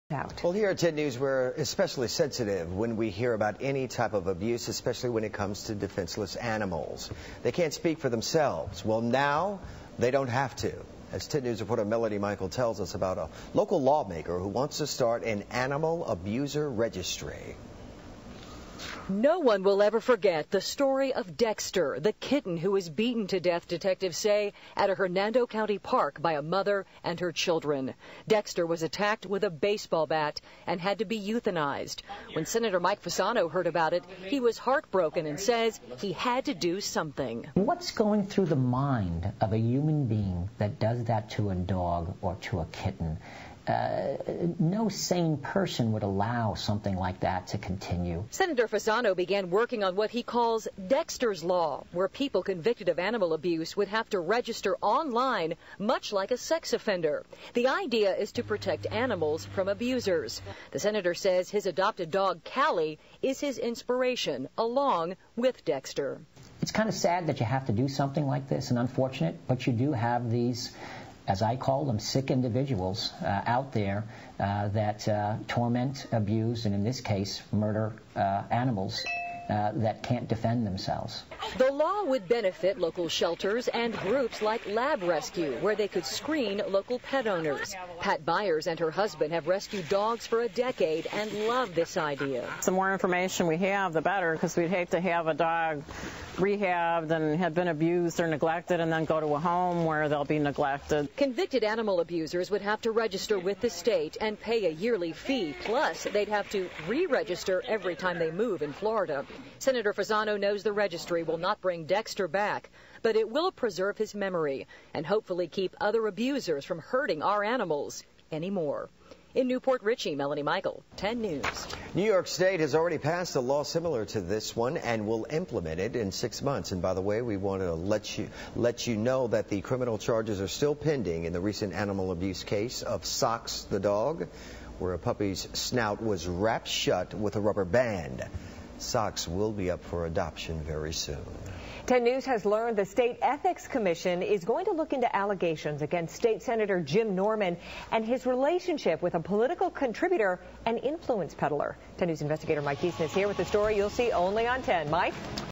out. Well, here at 10 News, we're especially sensitive when we hear about any type of abuse, especially when it comes to defenseless animals. They can't speak for themselves. Well, now they don't have to. As 10 News reporter Melanie Michael tells us about a local lawmaker who wants to start an animal abuser registry. No one will ever forget the story of Dexter, the kitten who was beaten to death, detectives say, at a Hernando County park by a mother and her children. Dexter was attacked with a baseball bat and had to be euthanized. When Senator Mike Fasano heard about it, he was heartbroken and says he had to do something. What's going through the mind of a human being that does that to a dog or to a kitten? No sane person would allow something like that to continue. Senator Fasano began working on what he calls Dexter's Law, where people convicted of animal abuse would have to register online, much like a sex offender. The idea is to protect animals from abusers. The senator says his adopted dog, Callie, is his inspiration, along with Dexter. It's kind of sad that you have to do something like this and unfortunate, but you do have these, as I call them, sick individuals out there that torment, abuse, and in this case, murder animals that can't defend themselves. The law would benefit local shelters and groups like Lab Rescue, where they could screen local pet owners. Pat Byers and her husband have rescued dogs for a decade and love this idea. The more information we have, the better, because we'd hate to have a dog rehabbed and have been abused or neglected and then go to a home where they'll be neglected. Convicted animal abusers would have to register with the state and pay a yearly fee. Plus, they'd have to re-register every time they move in Florida. Senator Fasano knows the registry will not bring Dexter back, but it will preserve his memory and hopefully keep other abusers from hurting our animals anymore. In Newport Richey, Melanie Michael, 10 News. New York State has already passed a law similar to this one and will implement it in 6 months. And by the way, we want to let you know that the criminal charges are still pending in the recent animal abuse case of Socks the dog, where a puppy's snout was wrapped shut with a rubber band. Socks will be up for adoption very soon. 10 News has learned the State Ethics Commission is going to look into allegations against State Senator Jim Norman and his relationship with a political contributor and influence peddler. 10 News investigator Mike Deason is here with the story you'll see only on 10. Mike?